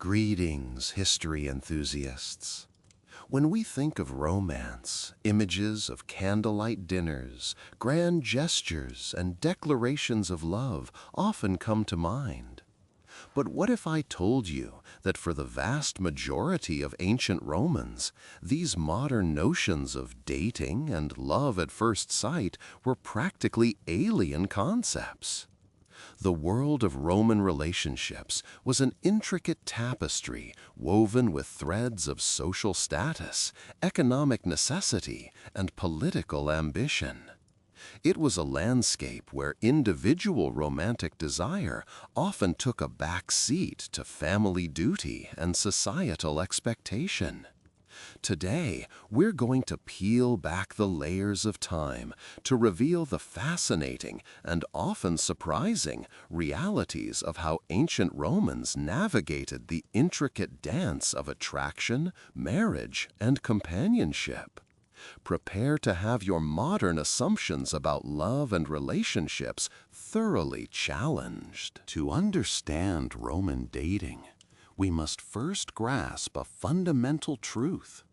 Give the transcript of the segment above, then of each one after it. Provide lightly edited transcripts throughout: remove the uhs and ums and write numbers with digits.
Greetings, history enthusiasts. When we think of romance, images of candlelight dinners, grand gestures, and declarations of love often come to mind. But what if I told you that for the vast majority of ancient Romans, these modern notions of dating and love at first sight were practically alien concepts? The world of Roman relationships was an intricate tapestry woven with threads of social status, economic necessity, and political ambition. It was a landscape where individual romantic desire often took a back seat to family duty and societal expectation. Today, we're going to peel back the layers of time to reveal the fascinating and often surprising realities of how ancient Romans navigated the intricate dance of attraction, marriage, and companionship. Prepare to have your modern assumptions about love and relationships thoroughly challenged. To understand Roman dating, we must first grasp a fundamental truth.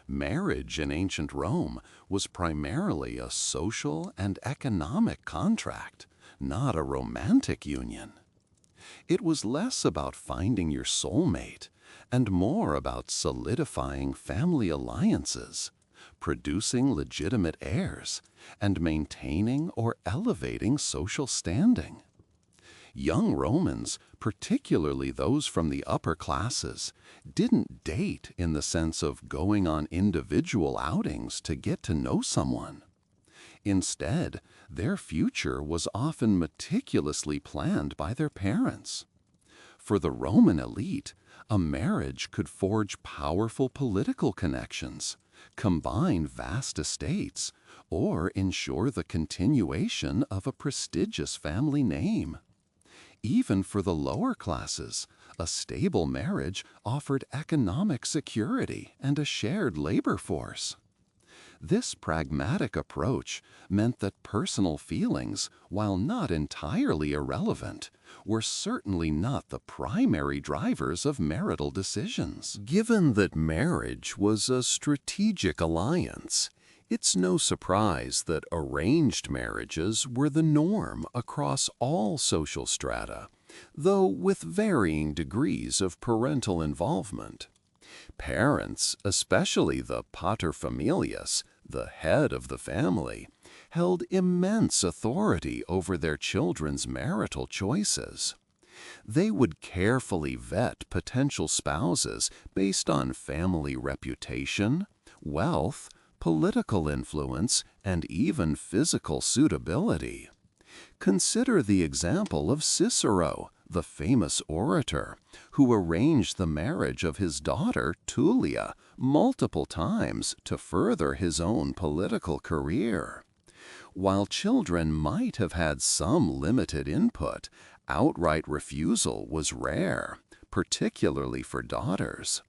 Marriage in ancient Rome was primarily a social and economic contract, not a romantic union. It was less about finding your soulmate and more about solidifying family alliances, producing legitimate heirs, and maintaining or elevating social standing. Young Romans, particularly those from the upper classes, didn't date in the sense of going on individual outings to get to know someone. Instead, their future was often meticulously planned by their parents. For the Roman elite, a marriage could forge powerful political connections, combine vast estates, or ensure the continuation of a prestigious family name. Even for the lower classes, a stable marriage offered economic security and a shared labor force. This pragmatic approach meant that personal feelings, while not entirely irrelevant, were certainly not the primary drivers of marital decisions. Given that marriage was a strategic alliance, it's no surprise that arranged marriages were the norm across all social strata, though with varying degrees of parental involvement. Parents, especially the paterfamilias, the head of the family, held immense authority over their children's marital choices. They would carefully vet potential spouses based on family reputation, wealth, political influence, and even physical suitability. Consider the example of Cicero, the famous orator, who arranged the marriage of his daughter Tullia multiple times to further his own political career. While children might have had some limited input, outright refusal was rare, particularly for daughters.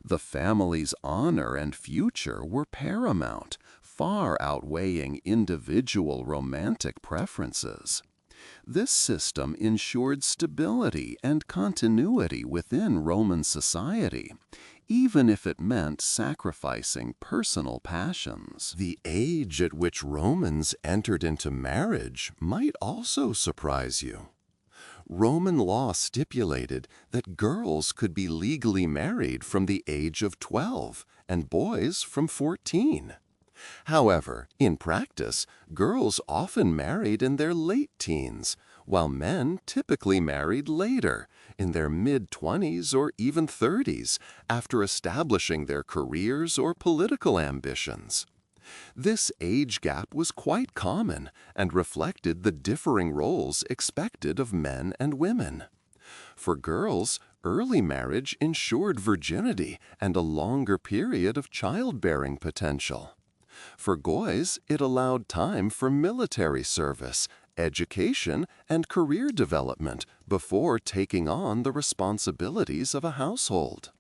The family's honor and future were paramount, far outweighing individual romantic preferences. This system ensured stability and continuity within Roman society, even if it meant sacrificing personal passions. The age at which Romans entered into marriage might also surprise you. Roman law stipulated that girls could be legally married from the age of 12 and boys from 14. However, in practice, girls often married in their late teens, while men typically married later, in their mid-20s or even 30s, after establishing their careers or political ambitions. This age gap was quite common and reflected the differing roles expected of men and women. For girls, early marriage ensured virginity and a longer period of childbearing potential. For boys, it allowed time for military service, education, and career development before taking on the responsibilities of a household.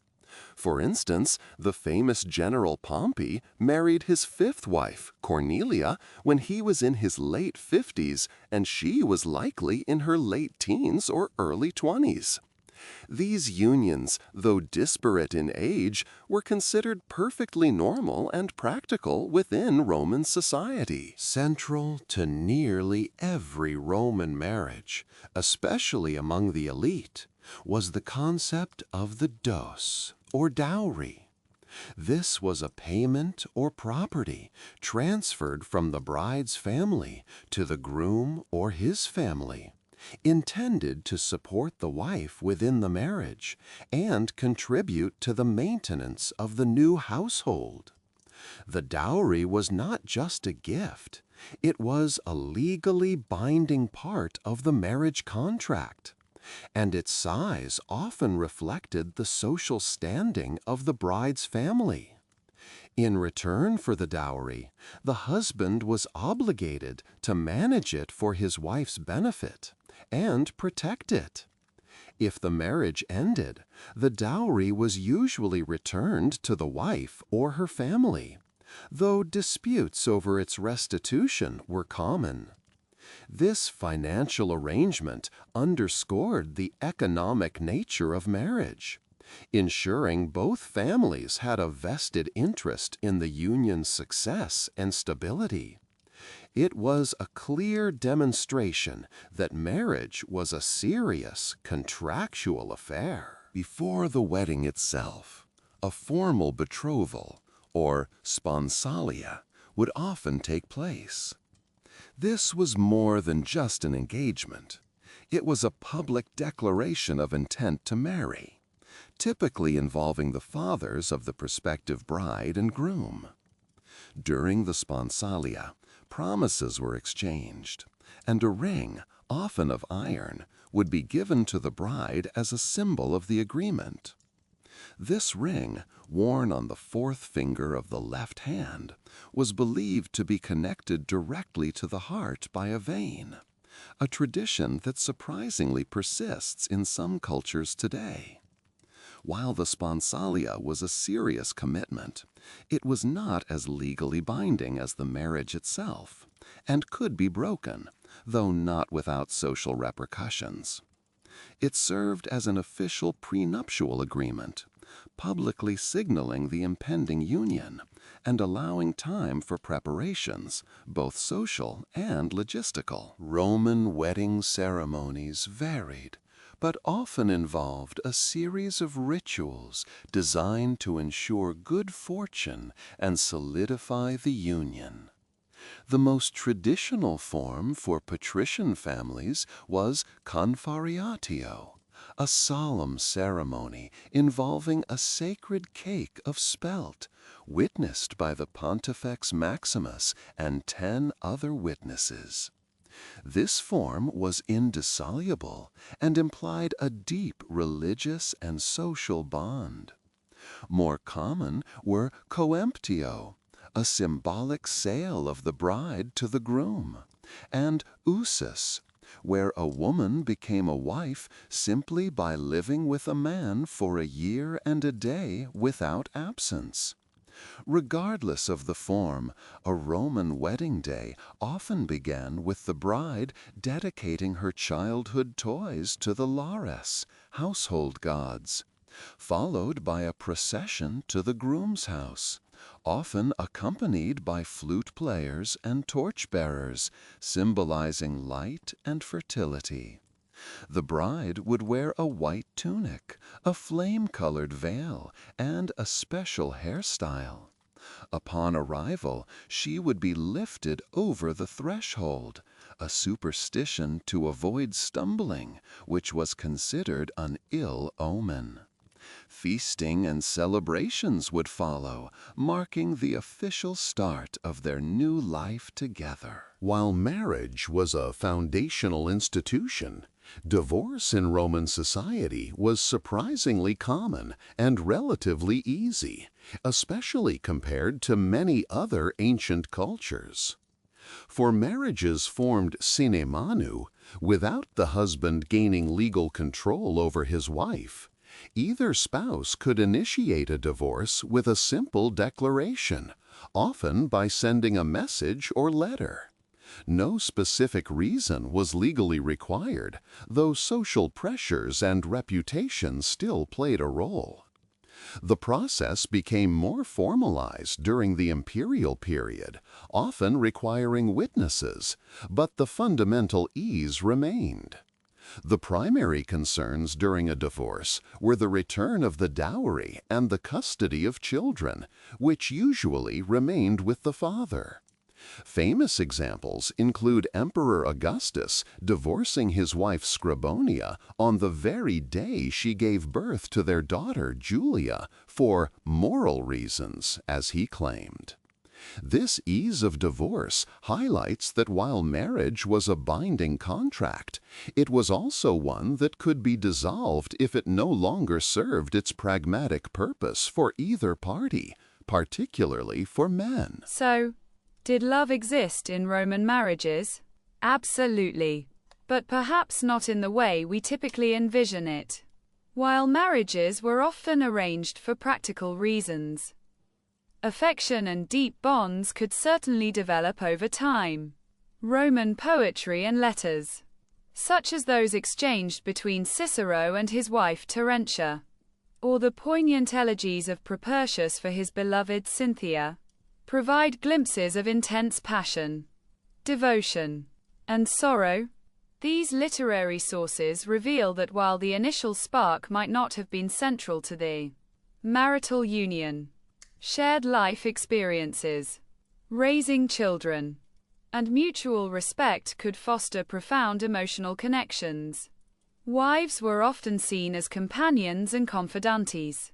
For instance, the famous General Pompey married his fifth wife, Cornelia, when he was in his late 50s, and she was likely in her late teens or early 20s. These unions, though disparate in age, were considered perfectly normal and practical within Roman society. Central to nearly every Roman marriage, especially among the elite, was the concept of the dos, or dowry. This was a payment or property transferred from the bride's family to the groom or his family, intended to support the wife within the marriage and contribute to the maintenance of the new household. The dowry was not just a gift, it was a legally binding part of the marriage contract, and its size often reflected the social standing of the bride's family. In return for the dowry, the husband was obligated to manage it for his wife's benefit and protect it. If the marriage ended, the dowry was usually returned to the wife or her family, though disputes over its restitution were common. This financial arrangement underscored the economic nature of marriage, ensuring both families had a vested interest in the union's success and stability. It was a clear demonstration that marriage was a serious, contractual affair. Before the wedding itself, a formal betrothal, or sponsalia, would often take place. This was more than just an engagement. It was a public declaration of intent to marry, typically involving the fathers of the prospective bride and groom. During the sponsalia, promises were exchanged, and a ring, often of iron, would be given to the bride as a symbol of the agreement. This ring, worn on the fourth finger of the left hand, was believed to be connected directly to the heart by a vein, a tradition that surprisingly persists in some cultures today. While the sponsalia was a serious commitment, it was not as legally binding as the marriage itself, and could be broken, though not without social repercussions. It served as an official prenuptial agreement, publicly signaling the impending union and allowing time for preparations, both social and logistical. Roman wedding ceremonies varied, but often involved a series of rituals designed to ensure good fortune and solidify the union. The most traditional form for patrician families was confarreatio, a solemn ceremony involving a sacred cake of spelt, witnessed by the Pontifex Maximus and 10 other witnesses. This form was indissoluble and implied a deep religious and social bond. More common were coemptio, a symbolic sale of the bride to the groom, and usus, where a woman became a wife simply by living with a man for a year and a day without absence. Regardless of the form, a Roman wedding day often began with the bride dedicating her childhood toys to the lares, household gods, followed by a procession to the groom's house, often accompanied by flute players and torch-bearers, symbolizing light and fertility. The bride would wear a white tunic, a flame-colored veil, and a special hairstyle. Upon arrival, she would be lifted over the threshold, a superstition to avoid stumbling, which was considered an ill omen. Feasting and celebrations would follow, marking the official start of their new life together. While marriage was a foundational institution, divorce in Roman society was surprisingly common and relatively easy, especially compared to many other ancient cultures. For marriages formed sine manu, without the husband gaining legal control over his wife, either spouse could initiate a divorce with a simple declaration, often by sending a message or letter. No specific reason was legally required, though social pressures and reputation still played a role. The process became more formalized during the imperial period, often requiring witnesses, but the fundamental ease remained. The primary concerns during a divorce were the return of the dowry and the custody of children, which usually remained with the father. Famous examples include Emperor Augustus divorcing his wife Scribonia on the very day she gave birth to their daughter Julia for moral reasons, as he claimed. This ease of divorce highlights that while marriage was a binding contract, it was also one that could be dissolved if it no longer served its pragmatic purpose for either party, particularly for men. So, did love exist in Roman marriages? Absolutely. But perhaps not in the way we typically envision it. While marriages were often arranged for practical reasons, affection and deep bonds could certainly develop over time. Roman poetry and letters, such as those exchanged between Cicero and his wife Terentia, or the poignant elegies of Propertius for his beloved Cynthia, provide glimpses of intense passion, devotion, and sorrow. These literary sources reveal that while the initial spark might not have been central to the marital union, shared life experiences, raising children, and mutual respect could foster profound emotional connections. Wives were often seen as companions and confidantes,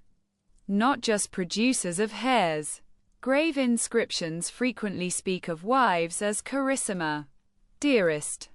not just producers of heirs. Grave inscriptions frequently speak of wives as carissima, dearest,